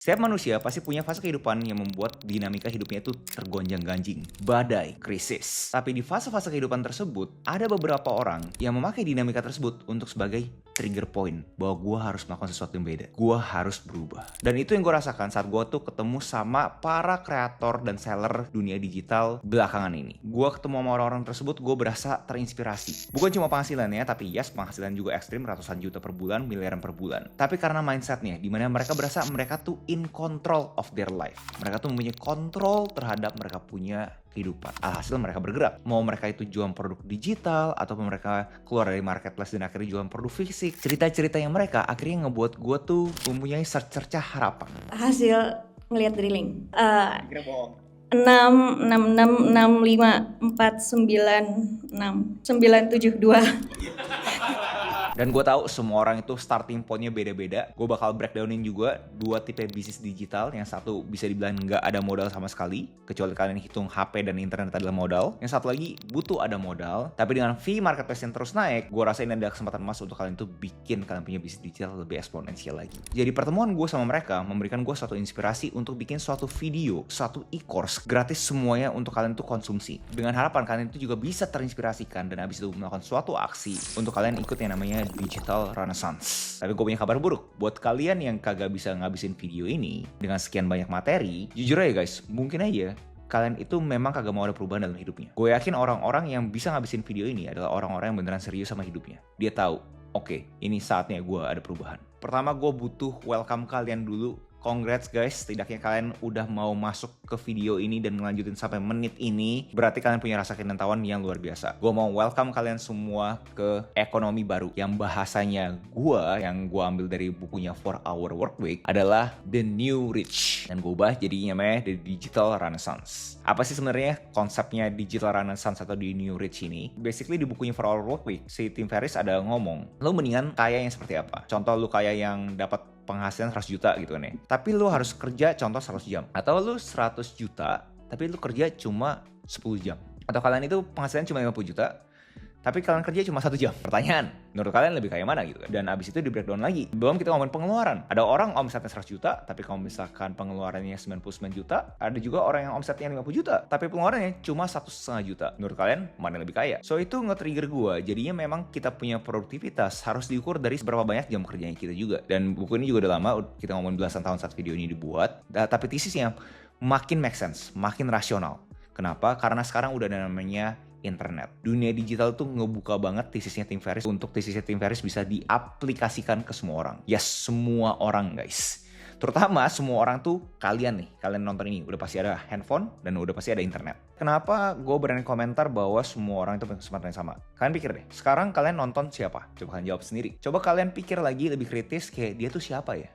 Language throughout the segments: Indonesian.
Setiap manusia pasti punya fase kehidupan yang membuat dinamika hidupnya itu tergonjang-ganjing, badai, krisis. Tapi di fase-fase kehidupan tersebut, ada beberapa orang yang memakai dinamika tersebut untuk sebagai trigger point bahwa gue harus melakukan sesuatu yang beda. Gue harus berubah. Dan itu yang gue rasakan saat gue tuh ketemu sama para kreator dan seller dunia digital belakangan ini. Gue ketemu sama orang-orang tersebut, gue berasa terinspirasi. Bukan cuma penghasilannya, tapi yes, penghasilan juga ekstrim, ratusan juta per bulan, miliaran per bulan. Tapi karena mindsetnya, dimana mereka berasa mereka tuh in control of their life. Mereka tuh mempunyai kontrol terhadap mereka punya kehidupan. Alhasil mereka bergerak. Mau mereka itu jual produk digital, ataupun mereka keluar dari marketplace dan akhirnya jual produk fisik. Cerita-cerita yang mereka akhirnya ngebuat gue tuh mempunyai cercah harapan. Hasil ngelihat drilling. Kira bohong. 6666496 972. Dan gue tahu semua orang itu starting point-nya beda-beda. Gue bakal breakdownin juga dua tipe bisnis digital. Yang satu bisa dibilang nggak ada modal sama sekali, kecuali kalian hitung HP dan internet adalah modal. Yang satu lagi butuh ada modal, tapi dengan fee marketplace yang terus naik, gue rasa ini ada kesempatan emas untuk kalian tuh bikin kalian punya bisnis digital lebih eksponensial lagi. Jadi pertemuan gue sama mereka memberikan gue suatu inspirasi untuk bikin suatu video, suatu e-course gratis semuanya untuk kalian tuh konsumsi. Dengan harapan kalian itu juga bisa terinspirasikan dan habis itu melakukan suatu aksi untuk kalian ikut yang namanya Digital Renaissance. Tapi gue punya kabar buruk buat kalian yang kagak bisa ngabisin video ini dengan sekian banyak materi. Jujur aja guys, mungkin aja kalian itu memang kagak mau ada perubahan dalam hidupnya. Gue yakin orang-orang yang bisa ngabisin video ini adalah orang-orang yang beneran serius sama hidupnya. Dia tahu, oke, ini saatnya gue ada perubahan. Pertama, gue butuh welcome kalian dulu. Congrats guys, setidaknya kalian udah mau masuk ke video ini dan ngelanjutin sampai menit ini. Berarti kalian punya rasa kinentahuan yang luar biasa. Gue mau welcome kalian semua ke ekonomi baru. Yang bahasanya yang gue ambil dari bukunya 4 Hour Workweek adalah The New Rich. Dan gue ubah jadi namanya The Digital Renaissance. Apa sih sebenarnya konsepnya Digital Renaissance atau The New Rich ini? Basically di bukunya 4 Hour Workweek, si Tim Ferriss ada ngomong, lo mendingan kaya yang seperti apa? Contoh lu kaya yang dapat penghasilan 100 juta gitu kan ya. Tapi lu harus kerja contoh 100 jam. Atau lu 100 juta, tapi lu kerja cuma 10 jam. Atau kalian itu penghasilan cuma 50 juta, tapi kalian kerja cuma 1 jam. Pertanyaan, menurut kalian lebih kaya mana gitu kan? Dan abis itu di breakdown lagi. Belum kita ngomongin pengeluaran. Ada orang omsetnya 100 juta, tapi kalau misalkan pengeluarannya 99 juta. Ada juga orang yang omsetnya 50 juta, tapi pengeluarannya cuma 1,5 juta. Menurut kalian, mana yang lebih kaya? So itu nge-trigger gue. Jadinya memang kita punya produktivitas harus diukur dari seberapa banyak jam kerjanya kita juga. Dan buku ini juga udah lama, kita ngomongin belasan tahun saat video ini dibuat. Tapi tesisnya makin make sense, makin rasional. Kenapa? Karena sekarang udah ada namanya internet. Dunia digital tuh ngebuka banget tesisnya Tim Ferriss untuk tesisnya Tim Ferriss bisa diaplikasikan ke semua orang. Yes, semua orang guys. Terutama semua orang tuh kalian nonton ini udah pasti ada handphone dan udah pasti ada internet. Kenapa gue berani komentar bahwa semua orang itu punya kesempatan yang sama? Kalian pikir deh, sekarang kalian nonton siapa? Coba kalian jawab sendiri. Coba kalian pikir lagi lebih kritis kayak dia tuh siapa ya?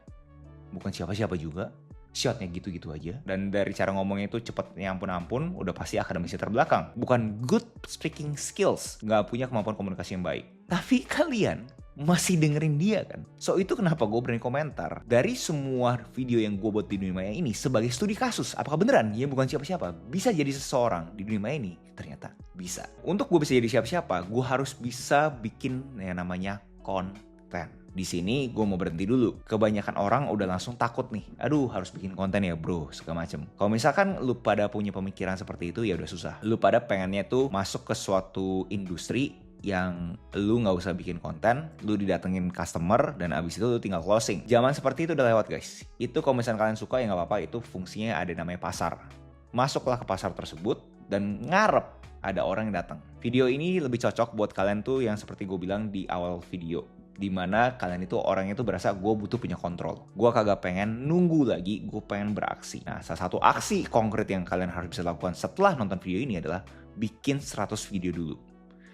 Bukan siapa-siapa juga. Shotnya gitu-gitu aja. Dan dari cara ngomongnya itu cepetnya ampun-ampun, udah pasti akademisnya terbelakang. Bukan good speaking skills, nggak punya kemampuan komunikasi yang baik. Tapi kalian masih dengerin dia kan? So itu kenapa gue berani komentar. Dari semua video yang gue buat di dunia maya ini sebagai studi kasus, apakah beneran dia bukan siapa-siapa bisa jadi seseorang di dunia maya ini? Ternyata bisa. Untuk gue bisa jadi siapa-siapa, gue harus bisa bikin yang namanya konten. Di sini gue mau berhenti dulu. Kebanyakan orang udah langsung takut nih. Aduh, harus bikin konten ya bro, segala macem. Kalau misalkan lu pada punya pemikiran seperti itu, ya udah susah. Lu pada pengennya tuh masuk ke suatu industri yang lu nggak usah bikin konten, lu didatengin customer, dan abis itu lu tinggal closing. Zaman seperti itu udah lewat guys. Itu kalau misalkan kalian suka ya nggak apa-apa, itu fungsinya ada namanya pasar. Masuklah ke pasar tersebut dan ngarep ada orang yang datang. Video ini lebih cocok buat kalian tuh yang seperti gue bilang di awal video. Dimana kalian itu orangnya tuh berasa gue butuh punya kontrol. Gue kagak pengen nunggu lagi, gue pengen beraksi. Nah, salah satu aksi konkret yang kalian harus bisa lakukan setelah nonton video ini adalah bikin 100 video dulu.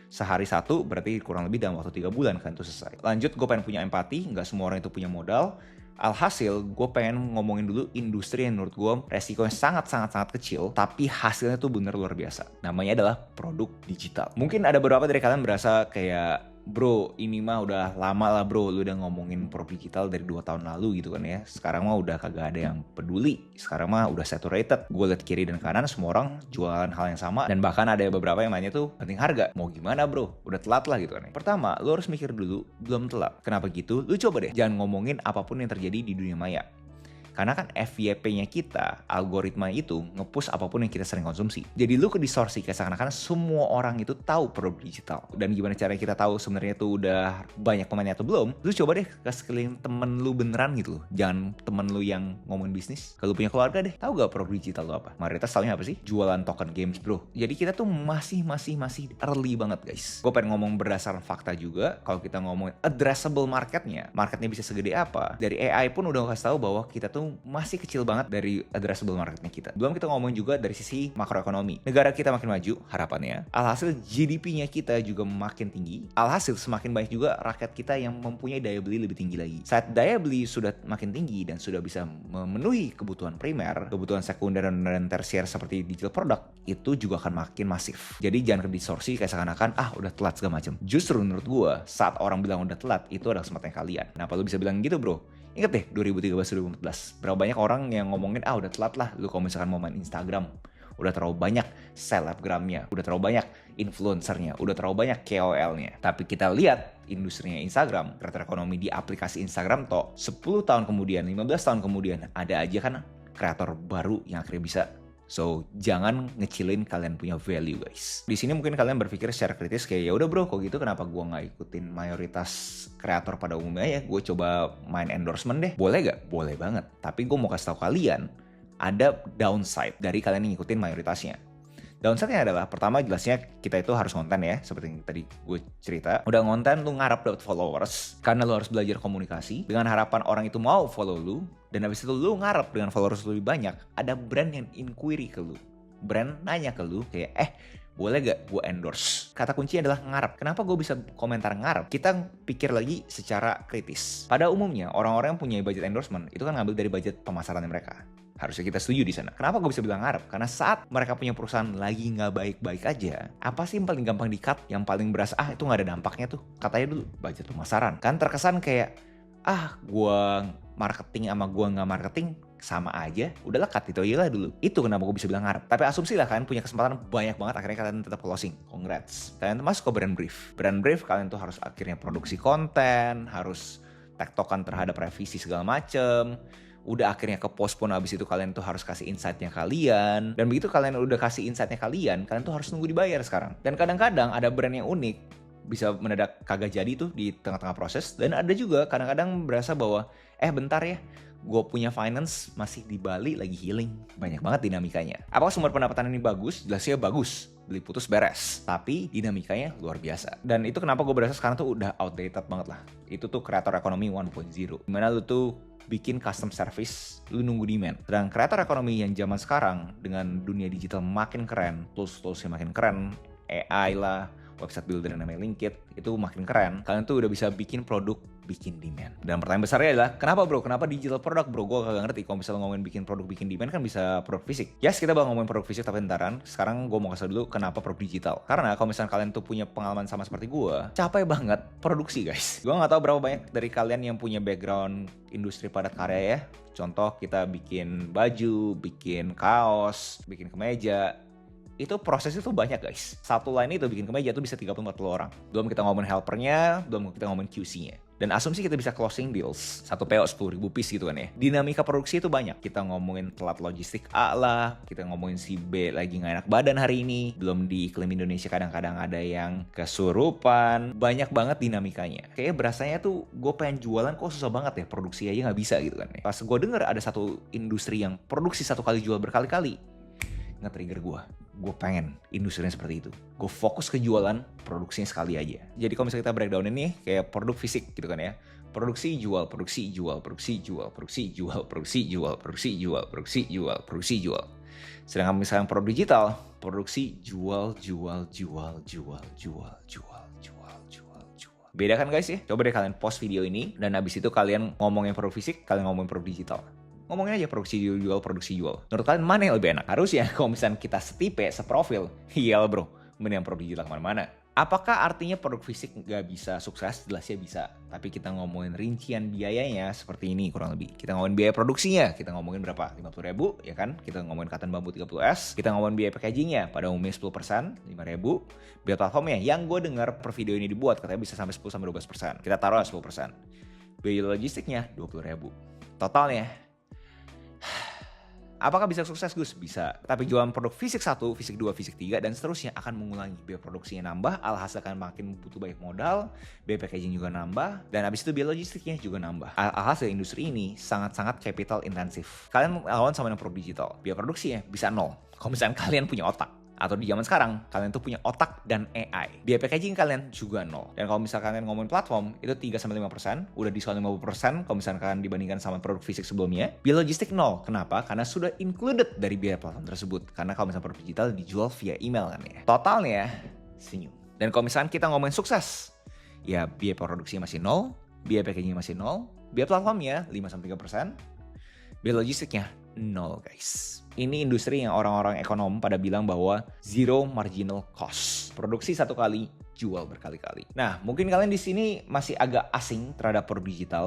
Sehari satu berarti kurang lebih dalam waktu 3 bulan kan itu selesai. Lanjut, gue pengen punya empati, gak semua orang itu punya modal. Alhasil, gue pengen ngomongin dulu industri yang menurut gue resikonya sangat-sangat kecil, tapi hasilnya tuh bener luar biasa. Namanya adalah produk digital. Mungkin ada beberapa dari kalian berasa kayak, bro ini mah udah lama lah bro, lu udah ngomongin produk digital dari 2 tahun lalu gitu kan ya. Sekarang mah udah kagak ada yang peduli, sekarang mah udah saturated. Gue liat kiri dan kanan semua orang jualan hal yang sama, dan bahkan ada beberapa yang nanya tuh penting harga. Mau gimana bro, udah telat lah gitu kan ya. Pertama, lu harus mikir dulu, belum telat. Kenapa gitu? Lu coba deh jangan ngomongin apapun yang terjadi di dunia maya. Karena kan FYP-nya kita, algoritma itu nge-push apapun yang kita sering konsumsi. Jadi lu ke distorsi kayak seakan-akan semua orang itu tahu produk digital. Dan gimana cara kita tahu sebenarnya itu udah banyak pemainnya atau belum? Lu coba deh ke sekeliling temen lu beneran gitu loh. Jangan temen lu yang ngomongin bisnis. Kalau punya keluarga deh, tahu gak produk digital lu apa? Mayoritas taunya apa sih? Jualan token games, bro. Jadi kita tuh masih early banget, guys. Gue pengen ngomong berdasarkan fakta juga. Kalau kita ngomongin addressable marketnya bisa segede apa? Dari AI pun udah kasih tahu bahwa kita tuh masih kecil banget dari addressable marketnya kita. Belum kita ngomong juga dari sisi makroekonomi. Negara kita makin maju, harapannya. Alhasil GDP-nya kita juga makin tinggi. Alhasil semakin banyak juga rakyat kita yang mempunyai daya beli lebih tinggi lagi. Saat daya beli sudah makin tinggi dan sudah bisa memenuhi kebutuhan primer, kebutuhan sekunder dan tersier seperti digital product, itu juga akan makin masif. Jadi jangan kedistorsi kayak seakan-akan udah telat segala macam. Justru menurut gua, saat orang bilang udah telat, itu adalah kesempatan kalian. Kenapa lu bisa bilang gitu, bro? Ingat deh 2013-2014, berapa banyak orang yang ngomongin udah telat lah lu kalau misalkan mau main Instagram. Udah terlalu banyak selebgramnya, udah terlalu banyak influencernya, udah terlalu banyak KOL-nya. Tapi kita lihat industrinya Instagram, kreator ekonomi di aplikasi Instagram toh 10 tahun kemudian, 15 tahun kemudian ada aja kan kreator baru yang akhirnya bisa. So, jangan ngecilin kalian punya value, guys. Di sini mungkin kalian berpikir secara kritis kayak ya udah bro, kok gitu kenapa gua nggak ikutin mayoritas kreator pada umumnya ya? Gue coba main endorsement deh. Boleh gak? Boleh banget. Tapi gue mau kasih tahu kalian ada downside dari kalian yang ngikutin mayoritasnya. Downside-nya adalah pertama jelasnya kita itu harus konten ya, seperti yang tadi gue cerita. Udah konten lu ngarap dapat followers karena lu harus belajar komunikasi dengan harapan orang itu mau follow lu, dan habis itu lu ngarap dengan followers lebih banyak, ada brand yang inquiry ke lu. Brand nanya ke lu kayak boleh gak gue endorse? Kata kuncinya adalah ngarap. Kenapa gue bisa komentar ngarap? Kita pikir lagi secara kritis. Pada umumnya orang-orang yang punya budget endorsement itu kan ngambil dari budget pemasaran mereka. Harusnya kita setuju di sana. Kenapa gue bisa bilang ngarep? Karena saat mereka punya perusahaan lagi nggak baik-baik aja, apa sih yang paling gampang di-cut? Yang paling berasa, itu nggak ada dampaknya tuh. Katanya dulu, budget pemasaran. Kan terkesan kayak, gue marketing sama gue nggak marketing, sama aja. Udahlah cut itu aja lah dulu. Itu kenapa gue bisa bilang ngarep. Tapi asumsi lah kalian punya kesempatan banyak banget, akhirnya kalian tetap closing. Congrats. Kalian tuh masuk ke brand brief. Brand brief kalian tuh harus akhirnya produksi konten, harus tektokan terhadap revisi segala macem. Udah akhirnya ke postpone, abis itu kalian tuh harus kasih insight-nya kalian. Dan begitu kalian udah kasih insight-nya kalian tuh harus nunggu dibayar sekarang. Dan kadang-kadang ada brand yang unik, bisa mendadak kagak jadi tuh di tengah-tengah proses. Dan ada juga kadang-kadang berasa bahwa, bentar ya, gue punya finance masih di Bali lagi healing. Banyak banget dinamikanya. Apakah sumber pendapatan ini bagus? Jelasnya bagus. Beli putus beres. Tapi dinamikanya luar biasa. Dan itu kenapa gue berasa sekarang tuh udah outdated banget lah. Itu tuh kreator ekonomi 1.0. Dimana lu tuh bikin custom service, lu nunggu demand. Sedang kreator ekonomi yang zaman sekarang dengan dunia digital makin keren, tools-toolsnya makin keren, AI lah, website builder yang namanya Linkit, itu makin keren. Kalian tuh udah bisa bikin produk, bikin demand. Dan pertanyaan besarnya adalah, kenapa bro? Kenapa digital product bro? Gue kagak ngerti. Kalau misalnya ngomongin bikin produk, bikin demand kan bisa produk fisik. Yes, kita bakal ngomongin produk fisik tapi entaran. Sekarang gue mau kasih dulu kenapa produk digital. Karena kalau misalnya kalian tuh punya pengalaman sama seperti gue, capek banget produksi guys. Gue gak tahu berapa banyak dari kalian yang punya background industri padat karya ya. Contoh kita bikin baju, bikin kaos, bikin kemeja. Itu prosesnya tuh banyak guys. Satu line itu bikin kemeja tuh bisa 30-40 orang. Belum kita ngomongin helpernya, belum kita ngomongin QC-nya. Dan asumsi kita bisa closing deals 1 PO 10.000 piece gitu kan ya. Dinamika produksi itu banyak. Kita ngomongin telat logistik A lah, kita ngomongin si B lagi gak enak badan hari ini. Belum di iklim Indonesia kadang-kadang ada yang kesurupan. Banyak banget dinamikanya. Kayaknya berasanya tuh gue pengen jualan kok susah banget ya, produksi aja gak bisa gitu kan ya. Pas gue denger ada satu industri yang produksi 1 kali jual berkali-kali, nge-trigger gue pengen industrinya seperti itu. Gue fokus ke jualan, produksinya sekali aja. Jadi kalau misalnya kita breakdown ini kayak produk fisik gitu kan ya. Produksi, jual, produksi, jual, produksi, jual, produksi, jual, produksi, jual, produksi, jual, produksi, jual, produksi, jual. Sedangkan misalnya produk digital, produksi, jual, jual, jual, jual, jual, jual, jual, jual, jual. Beda kan guys ya? Coba deh kalian post video ini dan abis itu kalian ngomongin produk fisik, kalian ngomongin produk digital. Ngomongin aja produksi jual, produksi jual. Menurut kalian mana yang lebih enak? Harusnya kalau misalnya kita setipe, seprofil, iyalah bro, mending produk digital kemana-mana. Apakah artinya produk fisik nggak bisa sukses? Jelasnya bisa. Tapi kita ngomongin rincian biayanya seperti ini kurang lebih. Kita ngomongin biaya produksinya, kita ngomongin berapa? 50.000 ya kan? Kita ngomongin cotton bambu 30S. Kita ngomongin biaya packagingnya, pada umumnya 10%, 5.000. Biaya platformnya, yang gue dengar per video ini dibuat, katanya bisa sampai 10-12%. Kita taruh 10%. Biaya logistiknya 20.000. Totalnya Apakah bisa sukses Gus? Bisa. Tapi jualan produk fisik 1, fisik 2, fisik 3 dan seterusnya akan mengulangi. Biaya produksinya nambah, alhasil akan makin butuh banyak modal, biaya packaging juga nambah, dan habis itu biaya logistiknya juga nambah. Alhasil industri ini sangat-sangat capital intensif. Kalian lawan sama yang produk digital, biaya produksinya bisa 0. Kalau misalnya kalian punya otak. Atau di zaman sekarang, kalian tuh punya otak dan AI. Biaya packaging kalian juga 0. Dan kalau misalkan kalian ngomongin platform, itu 3-5%, udah diskon 50% kalau misalkan kalian dibandingkan sama produk fisik sebelumnya. Biaya logistik 0. Kenapa? Karena sudah included dari biaya platform tersebut. Karena kalau misalkan produk digital dijual via email kan ya. Totalnya, senyum. Dan kalau misalkan kita ngomongin sukses, ya biaya produksinya masih 0, biaya packaging masih 0, biaya platformnya 5-3%, biaya logistiknya 0 guys. Ini industri yang orang-orang ekonom pada bilang bahwa zero marginal cost. Produksi 1 kali, jual berkali-kali. Nah, mungkin kalian di sini masih agak asing terhadap produk digital.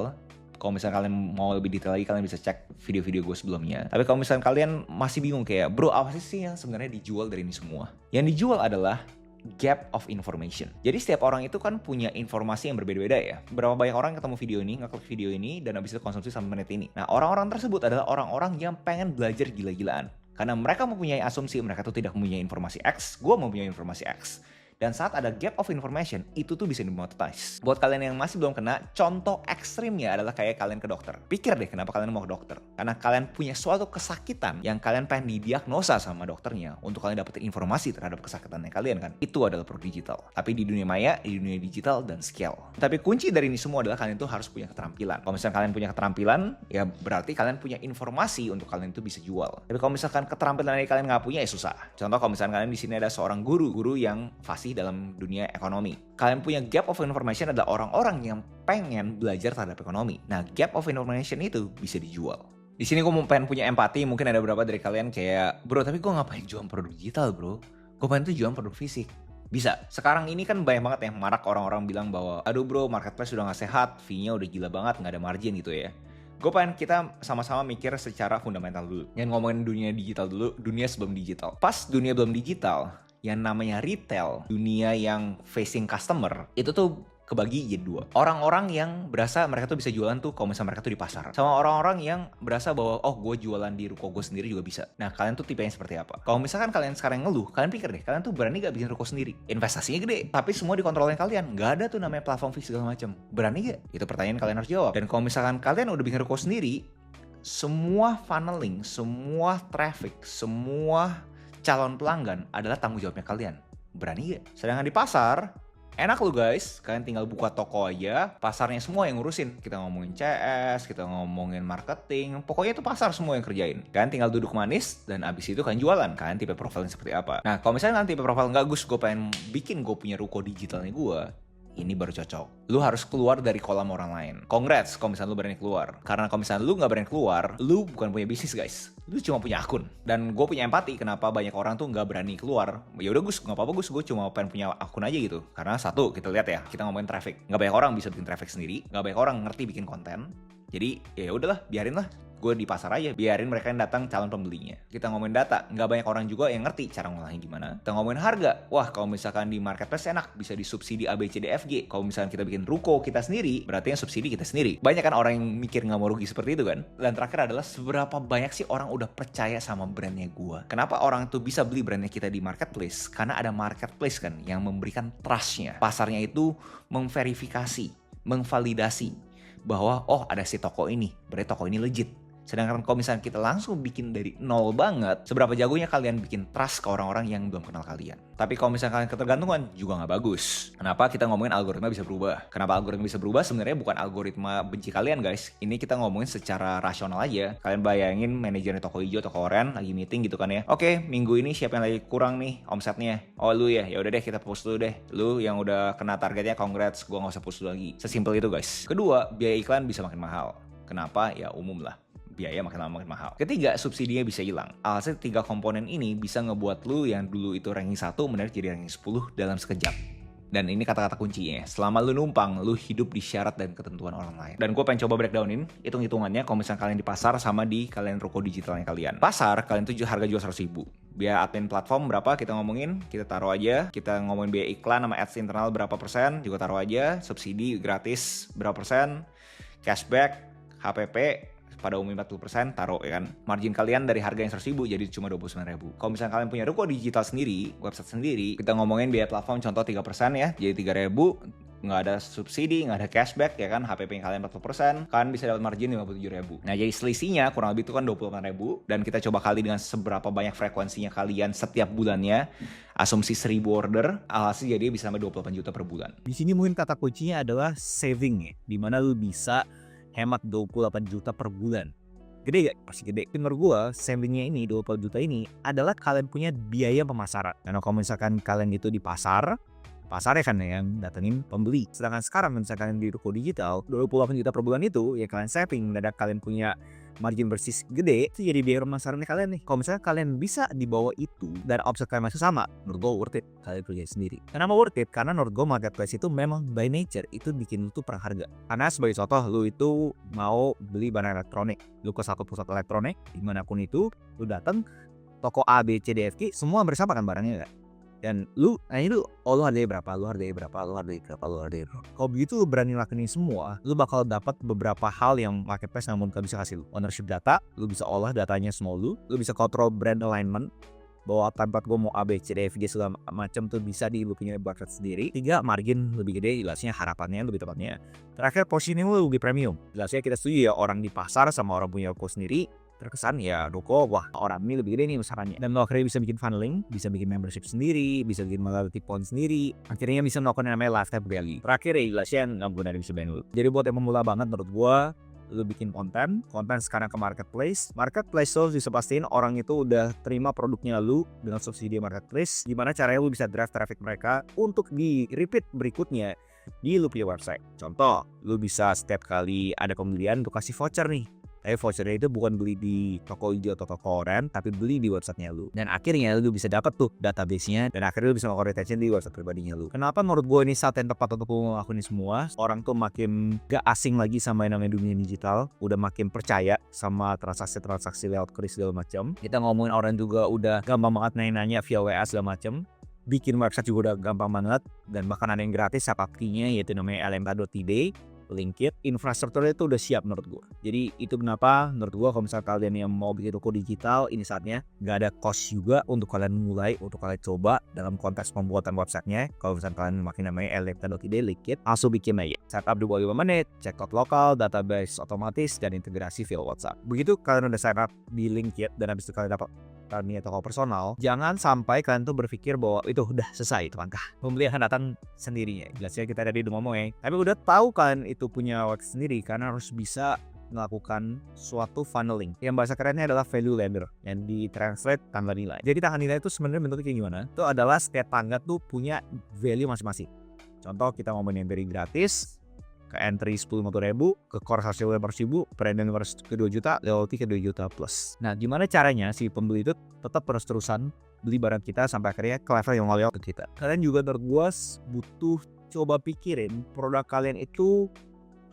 Kalau misalnya kalian mau lebih detail lagi, kalian bisa cek video-video gue sebelumnya. Tapi kalau misalnya kalian masih bingung kayak, bro apa sih yang sebenarnya dijual dari ini semua? Yang dijual adalah gap of information. Jadi setiap orang itu kan punya informasi yang berbeda-beda ya. Berapa banyak orang ketemu video ini, ngeklik video ini, dan habis itu konsumsi sampai menit ini. Nah, orang-orang tersebut adalah orang-orang yang pengen belajar gila-gilaan. Karena mereka mempunyai asumsi mereka tuh tidak mempunyai informasi X, gue mempunyai informasi X. Dan saat ada gap of information, itu tuh bisa dimonetize. Buat kalian yang masih belum kena, contoh ekstrimnya adalah kayak kalian ke dokter. Pikir deh kenapa kalian mau ke dokter. Karena kalian punya suatu kesakitan yang kalian pengen didiagnosa sama dokternya untuk kalian dapetin informasi terhadap kesakitannya kalian kan. Itu adalah produk digital. Tapi di dunia maya, di dunia digital dan scale. Tapi kunci dari ini semua adalah kalian tuh harus punya keterampilan. Kalau misalnya kalian punya keterampilan, ya berarti kalian punya informasi untuk kalian itu bisa jual. Tapi kalau misalkan keterampilan dari kalian nggak punya, ya susah. Contoh kalau misalkan kalian di sini ada seorang guru yang fasih dalam dunia ekonomi. Kalian punya gap of information adalah orang-orang yang pengen belajar terhadap ekonomi. Nah, gap of information itu bisa dijual. Di sini gue pengen punya empati. Mungkin ada beberapa dari kalian kayak, bro tapi gue ngapain jual produk digital bro? Gue pengen tuh jual produk fisik. Bisa. Sekarang ini kan banyak banget yang marak orang-orang bilang bahwa, aduh bro marketplace udah gak sehat, fee-nya udah gila banget, gak ada margin gitu ya. Gue pengen kita sama-sama mikir secara fundamental dulu. Yang ngomongin dunia digital dulu, dunia sebelum digital. Pas dunia belum digital, yang namanya retail, dunia yang facing customer, itu tuh kebagi jadi 2. Orang-orang yang berasa mereka tuh bisa jualan tuh kalau misalnya mereka tuh di pasar. Sama orang-orang yang berasa bahwa, oh gue jualan di ruko gue sendiri juga bisa. Nah kalian tuh tipe yang seperti apa? Kalau misalkan kalian sekarang ngeluh, kalian pikir deh, kalian tuh berani gak bikin ruko sendiri? Investasinya gede, tapi semua dikontrolin kalian. Gak ada tuh namanya platform fix segala macam. Berani gak? Itu pertanyaan kalian harus jawab. Dan kalau misalkan kalian udah bikin ruko sendiri, semua funneling, semua traffic, semua calon pelanggan adalah tanggung jawabnya kalian. Berani gak? Sedangkan di pasar, enak lu guys. Kalian tinggal buka toko aja, pasarnya semua yang ngurusin. Kita ngomongin CS, kita ngomongin marketing, pokoknya itu pasar semua yang kerjain. Kalian tinggal duduk manis, dan abis itu kalian jualan. Kalian tipe profilnya seperti apa? Nah, kalau misalnya kalian tipe profil nggak, Gus, gue pengen bikin gue punya ruko digitalnya gue, ini baru cocok. Lu harus keluar dari kolam orang lain. Congrats kalau misalnya lu berani keluar. Karena kalau misalnya lu gak berani keluar, lu bukan punya bisnis guys. Lu cuma punya akun. Dan gue punya empati kenapa banyak orang tuh gak berani keluar. Ya udah Gus, gak apa-apa Gus, gue cuma pengen punya akun aja gitu. Karena satu, kita lihat ya, kita ngomongin traffic. Gak banyak orang bisa bikin traffic sendiri. Gak banyak orang ngerti bikin konten. Jadi ya udahlah, biarin lah. Gue di pasar aja, biarin mereka yang datang calon pembelinya. Kita ngomongin data, nggak banyak orang juga yang ngerti cara ngolahnya gimana. Kita ngomongin harga, wah kalau misalkan di marketplace enak, bisa disubsidi A, B, C, D, F, G. Kalau misalkan kita bikin ruko kita sendiri, berarti yang subsidi kita sendiri. Banyak kan orang yang mikir nggak mau rugi seperti itu kan. Dan terakhir adalah seberapa banyak sih orang udah percaya sama brandnya gue. Kenapa orang tuh bisa beli brandnya kita di marketplace? Karena ada marketplace kan yang memberikan trustnya. Pasarnya itu memverifikasi, mengvalidasi bahwa oh ada si toko ini, berarti toko ini legit. Sedangkan kalau misalnya kita langsung bikin dari nol banget, seberapa jagonya kalian bikin trust ke orang-orang yang belum kenal kalian. Tapi kalau misalnya kalian ketergantungan, juga nggak bagus. Kenapa kita ngomongin algoritma bisa berubah? Kenapa algoritma bisa berubah? Sebenarnya bukan algoritma benci kalian guys. Ini kita ngomongin secara rasional aja. Kalian bayangin manajernya toko hijau, toko oranye lagi meeting gitu kan ya. Oke, minggu ini siapa yang lagi kurang nih omsetnya? Oh lu ya, udah deh kita post dulu deh. Lu yang udah kena targetnya congrats, gua nggak usah post dulu lagi. Sesimpel itu guys. Kedua, biaya iklan bisa makin mahal. Kenapa? Ya umum lah. Biaya makin lama makin mahal. Ketiga, subsidinya bisa hilang. Alhasil 3 komponen ini bisa ngebuat lu yang dulu itu ranking 1 mendadak jadi ranking 10 dalam sekejap. Dan ini kata-kata kuncinya. Selama lu numpang, lu hidup di syarat dan ketentuan orang lain. Dan gue pengen coba breakdownin hitung-hitungannya kalau misalnya kalian di pasar sama di kalian ruko digitalnya kalian. Pasar, kalian tuh harga jual 100 ribu. Biaya admin platform berapa kita ngomongin, kita taruh aja. Kita ngomongin biaya iklan sama ads internal berapa persen, juga taruh aja. Subsidi gratis berapa persen, cashback, HPP, pada umumnya 40%, taruh ya kan. Margin kalian dari harga yang 100.000 jadi cuma 29.000. Kalau misalnya kalian punya ruko digital sendiri, website sendiri, kita ngomongin biaya platform contoh 3% ya, jadi 3.000, nggak ada subsidi, nggak ada cashback ya kan, HPP kalian 40%, kalian bisa dapat margin 57.000. Nah jadi selisihnya kurang lebih itu kan 28.000, dan kita coba kali dengan seberapa banyak frekuensinya kalian setiap bulannya, asumsi 1.000 order, alhasil jadi bisa sampai 28 juta per bulan. Di sini mungkin kata kuncinya adalah saving ya, dimana lu bisa hemat 28 juta per bulan. Gede gak? Pasti gede. Menurut gue, savingnya ini 20 juta ini adalah kalian punya biaya pemasaran. Karena kalau misalkan kalian itu di pasarnya kan yang datengin pembeli. Sedangkan sekarang misalkan kalian di ruko digital, 28 juta per bulan itu ya kalian saving, mendadak kalian punya margin bersih gede, itu jadi biaya pemasarannya kalian nih. Kalau misalnya kalian bisa di bawah itu dan omset kalian masih sama, menurut gue worth it kalian kerjain sendiri. Kenapa worth it? Karena menurut gue marketplace itu memang by nature itu bikin lu tuh perang harga. Karena sebagai contoh, lu itu mau beli barang elektronik, lu ke satu pusat elektronik dimanapun itu, lu datang toko A, B, C, D, F, G, semua bersama kan barangnya kan. Dan lu lu harganya berapa, lu harganya berapa. Kalau begitu lu berani lakuin semua, lu bakal dapat beberapa hal yang marketplace namun gak bisa kasih lu. Ownership data, lu bisa olah datanya semua lu bisa kontrol brand alignment, bahwa tempat gue mau A, B, C, D, F, G segala macam tuh bisa di lu punya budget sendiri. 3, margin lebih gede, jelasnya harapannya lebih tepatnya. Terakhir, positioning lu lebih premium. Jelasnya kita setuju ya, orang di pasar sama orang punya ruko sendiri terkesan ya ruko, wah orang ini lebih gede nih besarannya. Dan lo akhirnya bisa bikin funneling, bisa bikin membership sendiri, bisa bikin loyalty point sendiri, akhirnya bisa melakukan yang namanya lifetime value. Terakhir ya jelasnya nggak dari bisa bank lu. Jadi buat yang memula banget menurut gua, lu bikin konten sekarang ke marketplace lo bisa pastiin orang itu udah terima produknya lu dengan subsidi marketplace. Gimana caranya lu bisa drive traffic mereka untuk di repeat berikutnya di lu punya website. Contoh, lu bisa setiap kali ada pembelian lu kasih voucher nih. Tapi vouchernya itu bukan beli di toko hijau atau toko oranye, tapi beli di websitenya lu. Dan akhirnya lu bisa dapat tuh database-nya, dan akhirnya lu bisa melakukan retention di website pribadinya lu. Kenapa menurut gue ini saat yang tepat untuk ngelakuin ini semua? Orang tuh makin gak asing lagi sama yang namanya dunia digital, udah makin percaya sama transaksi lewat kris segala macam. Kita ngomongin orang juga udah gampang banget nanya via WA segala macam. Bikin website juga udah gampang banget, dan bahkan ada yang gratis apapkinya, yaitu namanya elempa.id. Linkit, infrastrukturnya itu udah siap menurut gue. Jadi itu kenapa menurut gue kalau misalnya kalian yang mau bikin ruko digital, ini saatnya. Gak ada cost juga untuk kalian mulai, untuk kalian coba dalam konteks pembuatan websitenya. Kalau misalnya kalian makin namanya elempa.id, Linkit, langsung bikin aja. Setup 25 menit, check out lokal, database otomatis, dan integrasi via WhatsApp. Begitu kalian udah sign up di Linkit dan habis itu kalian dapat kami toko personal, jangan sampai kalian tuh berpikir bahwa itu udah selesai itu langkah. Pembeli akan datang sendirinya. Jelasnya kita tadi udah ngomong ya. Tapi udah tahu kalian itu punya website sendiri, karena harus bisa melakukan suatu funneling. Yang bahasa kerennya adalah value ladder yang ditranslate tangga nilai. Jadi tangga nilai itu sebenarnya bentuknya kayak gimana? Itu adalah setiap tangga tuh punya value masing-masing. Contoh kita ngomongin yang dari gratis, ke entry 10.000, ke core 100.000, branding ke 2 juta, loyalty ke 2 juta plus. Nah, gimana caranya si pembeli itu tetap terus-terusan beli barang kita sampai akhirnya ke level yang loyal ke kita. Kalian juga menurut gue butuh coba pikirin produk kalian itu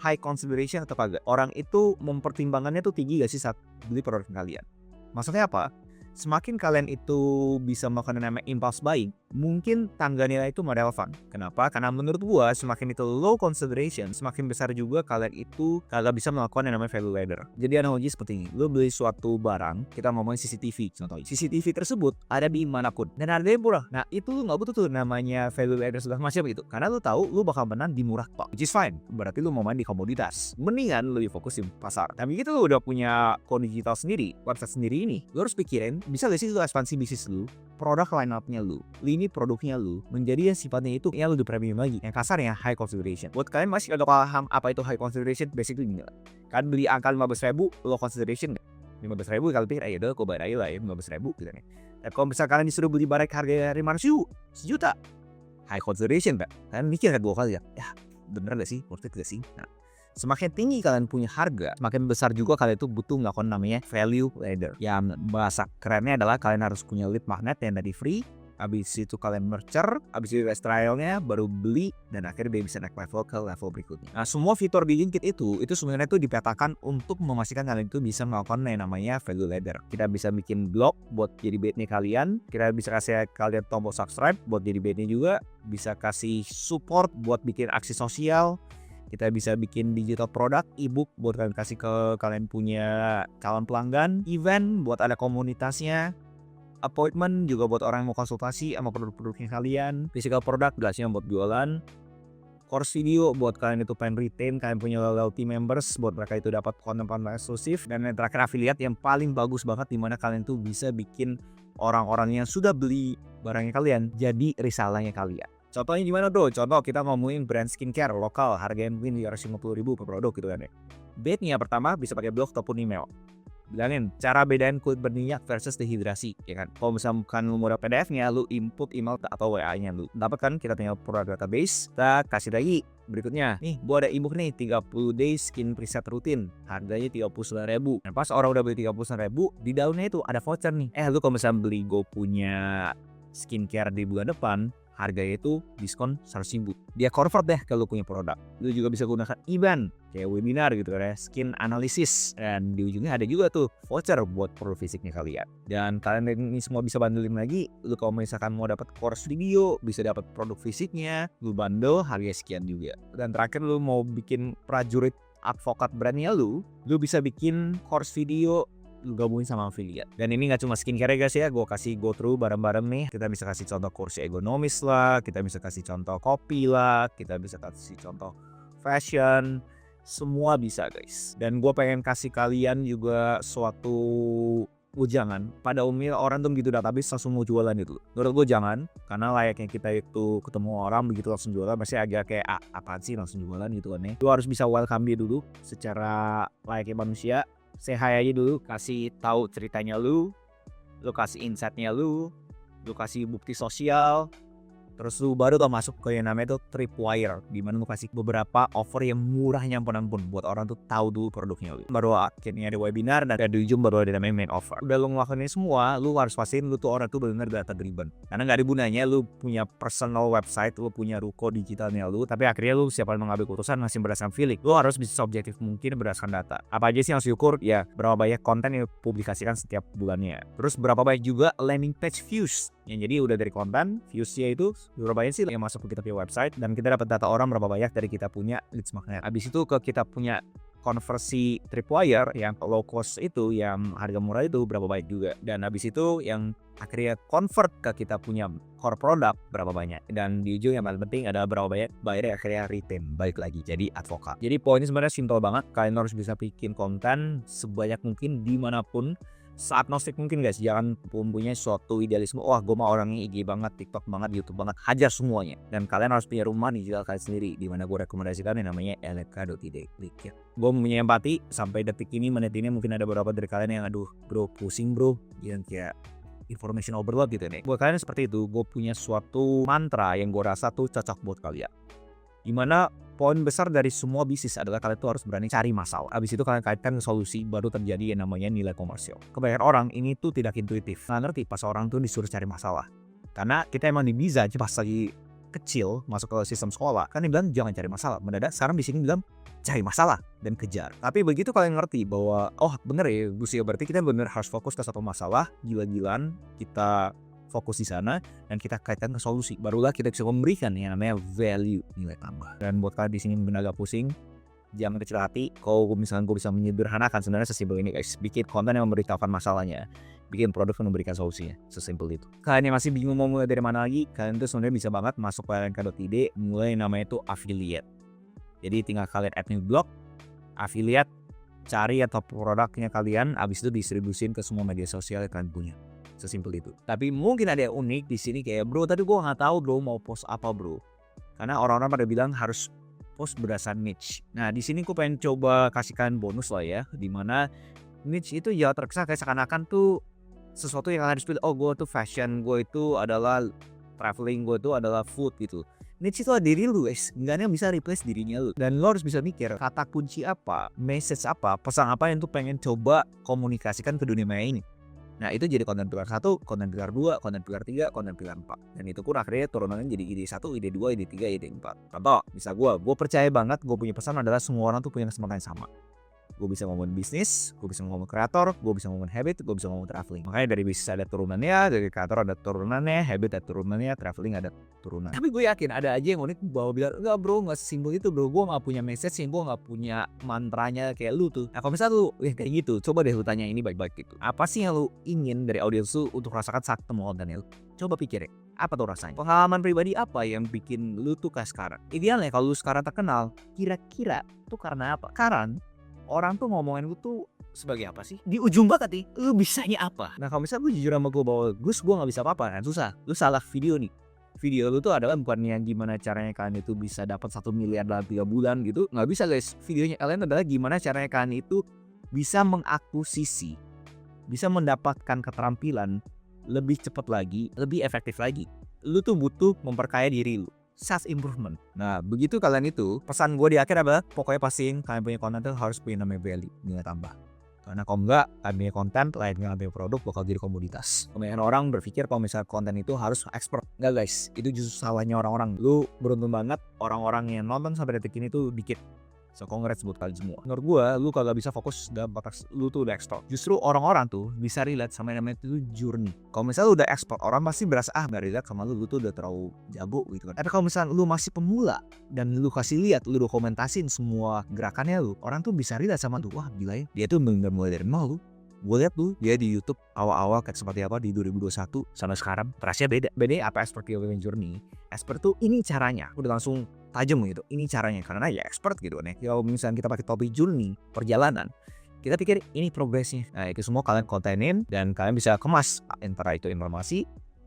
high consideration atau kagak. Orang itu mempertimbangannya tuh tinggi gak sih saat beli produk kalian. Maksudnya apa? Semakin kalian itu bisa melakukan yang namanya impulse buying, mungkin tangga nilai itu relevan. Kenapa? Karena menurut gua semakin itu low consideration, semakin besar juga kalian itu kagak bisa melakukan yang namanya value ladder. Jadi analogi seperti ini, lo beli suatu barang, kita ngomongin CCTV contohnya. CCTV tersebut ada di manapun dan harganya murah. Nah itu lo gak butuh tuh namanya value ladder segala macam itu, karena lo tahu lo bakal menang di murah kok, which is fine. Berarti lo mau main di komoditas. Mendingan lo lebih fokus di pasar. Tapi gitu lo udah punya kode digital sendiri, website sendiri ini, lo harus pikirin bisa gak sih lu ekspansi bisnis lu, produk line up-nya lu, lini produknya lu, menjadi yang sifatnya itu yang lebih premium lagi, yang kasarnya high consideration. Buat kalian masih ada paham apa itu high consideration, basically gini lah. Kan beli angka 15.000, low consideration gak? 15.000 kalian pikir, ya udah kok bayar aja lah ya 15.000 gitu nih. Tapi kalau misalnya kalian disuruh beli barang harga 500.000, 1 juta, high consideration, Pak. Kalian mikir kan 2 kali ya, bener gak sih, worth it gak sih? Nah, semakin tinggi kalian punya harga, semakin besar juga kalian itu butuh melakukan namanya value ladder. Yang bahasa kerennya adalah kalian harus punya lead magnet yang tadi free, habis itu kalian merger, habis itu trialnya, baru beli, dan akhirnya dia bisa naik level ke level berikutnya. Nah, semua fitur di Linkit itu sebenarnya itu dipetakan untuk memastikan kalian itu bisa melakukan yang namanya value ladder. Kita bisa bikin blog buat jadi bait-nya kalian, kita bisa kasih kalian tombol subscribe buat jadi bait-nya juga, bisa kasih support buat bikin aksi sosial, Kita bisa bikin digital product, ebook buat kalian kasih ke kalian punya calon pelanggan, event buat ada komunitasnya, appointment juga buat orang yang mau konsultasi sama produk-produknya kalian, physical product jelasnya buat jualan, course video buat kalian itu pengen retain, kalian punya loyalty members buat mereka itu dapat konten-konten eksklusif, dan yang terakhir affiliate yang paling bagus banget dimana kalian tuh bisa bikin orang-orang yang sudah beli barangnya kalian jadi resellanya kalian. Contohnya gimana bro? Contoh kita ngomongin brand skincare lokal harganya mungkin 350.000 per produk gitu kan ya. Bednya pertama bisa pakai blog ataupun email. Bilangin cara bedain kulit berminyak versus dehidrasi ya kan. Kalau misalkan lu mau dapet PDF-nya, lu input email atau WA-nya lu dapat kan, kita punya product database. Kita kasih lagi berikutnya, nih gua ada ebook nih 30 days skin preset rutin, harganya 39.000. Nah pas orang udah beli 39.000, di daunnya itu ada voucher nih. Lu kalau misalnya beli gue punya skincare di bulan depan, harganya itu diskon 100.000. Dia convert deh kalau punya produk. Lu juga bisa gunakan event kayak webinar gitu kan ya, skin analysis, dan di ujungnya ada juga tuh voucher buat produk fisiknya kalian. Dan kalian ini semua bisa bundling lagi. Lu kalau misalkan mau dapat course video, bisa dapat produk fisiknya, lu bundle harga sekian juga. Dan terakhir lu mau bikin prajurit advokat brandnya lu bisa bikin course video, lu gabungin sama affiliate. Dan ini gak cuma skincare guys ya, gue kasih go through bareng-bareng nih. Kita bisa kasih contoh kursi ergonomis lah, kita bisa kasih contoh kopi lah, kita bisa kasih contoh fashion, semua bisa guys. Dan gue pengen kasih kalian juga suatu jangan. Pada umumnya orang tuh begitu database langsung mau jualan gitu. Menurut gue jangan, karena layaknya kita itu ketemu orang begitu langsung jualan, masih agak kayak apaan sih langsung jualan gitu kan ya. Lu harus bisa welcome dia dulu secara layaknya manusia. Say hi aja dulu, kasih tahu ceritanya lu kasih insight-nya lu kasih bukti sosial, terus lu baru tuh masuk ke yang namanya tuh tripwire, dimana lu kasih beberapa offer yang murahnya ampun buat orang tuh tahu dulu produknya lu. Baru akhirnya ada webinar dan di ujung baru ada namanya main offer. Udah lu ngelakuin ini semua, lu harus pastiin lu tuh orang tuh benar-benar data driven. Karena nggak ada gunanya lu punya personal website, lu punya ruko digitalnya lu, tapi akhirnya lu siapa yang mengambil keputusan masih berdasarkan feeling. Lu harus bisa objektif mungkin berdasarkan data. Apa aja sih yang harus diukur? Ya berapa banyak konten yang publikasikan setiap bulannya. Terus berapa banyak juga landing page views. Yang jadi udah dari konten, viewsnya itu berapa banyak sih yang masuk ke kita punya website, dan kita dapat data orang berapa banyak dari kita punya leads magnet. Habis itu ke kita punya konversi tripwire yang low cost itu, yang harga murah itu berapa banyak juga, dan habis itu yang akhirnya convert ke kita punya core product berapa banyak, dan di ujung yang paling penting adalah berapa banyak buyer akhirnya retain balik lagi jadi advokat. Jadi poinnya sebenarnya simple banget, kalian harus bisa bikin konten sebanyak mungkin dimanapun, seagnostik mungkin guys. Jangan mempunyai suatu idealisme, wah gue mau orangnya IG banget, TikTok banget, YouTube banget, hajar semuanya. Dan kalian harus punya rumah digital kalian sendiri, dimana gue rekomendasikan yang namanya eletka.id. Klik ya. Gue punya empati, sampai detik ini menit ini mungkin ada beberapa dari kalian yang aduh bro pusing bro, yang kayak information overload gitu nih. Buat kalian seperti itu, gue punya suatu mantra yang gue rasa tuh cocok buat kalian, dimana poin besar dari semua bisnis adalah kalian tuh harus berani cari masalah. Abis itu kalian kaitkan ke solusi, baru terjadi yang namanya nilai komersial. Kebanyakan orang ini tuh tidak intuitif, nggak ngerti pas orang tuh disuruh cari masalah. Karena kita emang dibiza pas lagi kecil masuk ke sistem sekolah, kan dibilang jangan cari masalah. Mendadak sekarang di sini bilang cari masalah dan kejar. Tapi begitu kalian ngerti bahwa oh bener ya Busio, berarti kita bener harus fokus ke satu masalah, gila-gilaan kita fokus di sana dan kita kaitkan ke solusi, barulah kita bisa memberikan yang namanya value, nilai tambah. Dan buat kalian di sini mungkin agak pusing, jangan kecil hati. Kalau misalnya gue bisa menyederhanakan, sebenarnya sesimpel ini guys, bikin konten yang memberitahukan masalahnya, bikin produk yang memberikan solusinya, sesimpel itu. Kalian yang masih bingung mau mulai dari mana lagi, kalian tuh sebenarnya bisa banget masuk ke eletka.id, mulai namanya itu affiliate. Jadi tinggal kalian add new blog, affiliate, cari atau produknya kalian, abis itu distribusin ke semua media sosial yang kalian punya. Sesimpel itu. Tapi mungkin ada yang unik di sini kayak bro, tadi gue nggak tahu bro mau post apa bro. Karena orang-orang pada bilang harus post berdasarkan niche. Nah di sini gue pengen coba kasihkan bonus lah ya, dimana niche itu ya terkesan kayak seakan-akan tuh sesuatu yang harus pilih. Oh gue tuh fashion, gue itu adalah traveling, gue itu adalah food gitu. Niche itu adalah diri lu guys, nggak ada yang bisa replace dirinya lu. Dan lo harus bisa mikir kata kunci apa, message apa, pesan apa yang tuh pengen coba komunikasikan ke dunia maya ini. Nah itu jadi konten pilar 1, konten pilar 2, konten pilar 3, konten pilar 4. Dan itu pun akhirnya turunannya jadi ide 1, ide 2, ide 3, ide 4. Contoh, bisa gue percaya banget gue punya pesan adalah semua orang tuh punya kesempatan yang sama. gue bisa ngomongin bisnis, gue bisa ngomongin kreator, gue bisa ngomongin habit, gue bisa ngomongin traveling. Makanya dari bisnis ada turunannya, dari kreator ada turunannya, habit ada turunannya, traveling ada turunan. Tapi gue yakin ada aja yang unik bahwa bilang, enggak bro, gak sesimpel itu bro, gue gak punya message gue gak punya mantranya kayak lu tuh. Nah kalau misalnya lu kayak gitu, coba deh lu tanya ini baik-baik gitu. Apa sih yang lu ingin dari audiens lu untuk rasakan saat ketemu Daniel? Coba pikirin, apa tuh rasanya? Pengalaman pribadi apa yang bikin lu tuh kayak sekarang? Idealnya kalau lu sekarang terkenal, kira-kira tuh karena apa? Karena orang tuh ngomongin lu tuh sebagai apa sih? Di ujung banget nih, lu bisanya apa? Nah kalau misalnya lu jujur sama gue bahwa gue gak bisa apa-apa, kan susah. Lu salah video nih. Video lu tuh adalah bukannya gimana caranya kalian itu bisa dapat 1 miliar dalam 3 bulan gitu. Nggak bisa guys. Videonya kalian adalah gimana caranya kalian itu bisa mengakuisisi, bisa mendapatkan keterampilan lebih cepat lagi, lebih efektif lagi. Lu tuh butuh memperkaya diri lu. Self improvement. Nah begitu kalian itu, pesan gue di akhir adalah pokoknya pastiin kalian punya konten tuh harus punya namanya value, nilai tambah. Karena kalau enggak, kalian punya konten, lain dengan punya produk bakal jadi komoditas. Kebanyakan orang berpikir kalau misalnya konten itu harus expert. Enggak guys, itu justru salahnya orang-orang. Lu beruntung banget, orang-orang yang nonton sampai detik ini tuh dikit. So congrats buat kalian semua. Menurut gue, lu kagak bisa fokus dalam batas lu tuh udah expert. Justru orang-orang tuh bisa relate sama yang namanya itu journey. Kalau misalnya lu udah expert, orang pasti berasa gak relate sama lu tuh udah terlalu jago gitu kan. Tapi kalau misalnya lu masih pemula dan lu kasih lihat, lu dokumentasin semua gerakannya lu, orang tuh bisa relate sama lu. Wah gila ya, dia tuh bener mulai dari nol lu. Gue liat tuh dia di YouTube awal-awal kayak seperti apa di 2021 sama sekarang terasnya beda. Bedanya apa expert POV journey? Expert tuh ini caranya. Udah langsung tajam gitu. Ini caranya karena ya expert gitu kan ya. Kalau misalnya kita pakai topi journey perjalanan, kita pikir ini progresnya. Nah itu semua kalian kontenin dan kalian bisa kemas antara itu informasi,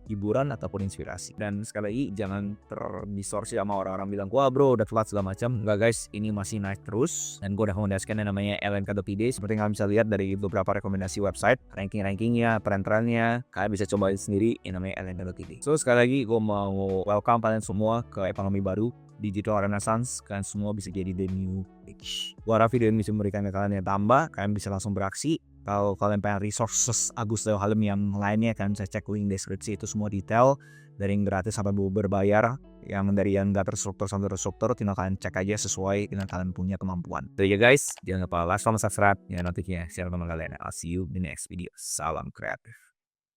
hiburan ataupun inspirasi. Dan sekali lagi jangan terdistorsi sama orang-orang bilang wah bro udah telat segala macam. Enggak guys, ini masih naik terus dan gue udah mengundaskan yang namanya lnk.id. Seperti yang kalian bisa lihat dari beberapa rekomendasi website, ranking-rankingnya, tren-trennya, kalian bisa cobain sendiri yang namanya lnk.id. So sekali lagi gue mau welcome kalian semua ke ekonomi baru, digital renaissance. Kalian semua bisa jadi the new rich. Gue harap video ini bisa memberikan ke kalian yang tambah, kalian bisa langsung beraksi. Kalau kalian pengen resources Agus Leo Halim yang lainnya, kalian bisa cek link deskripsi, itu semua detail dari yang gratis sampai berbayar, yang dari yang gak terstruktur sampai terstruktur, tinggal kalian cek aja sesuai dengan kalian punya kemampuan. Jadi ya guys, jangan lupa like, subscribe, ya notifnya, share teman kalian. I'll see you in the next video. Salam kreatif.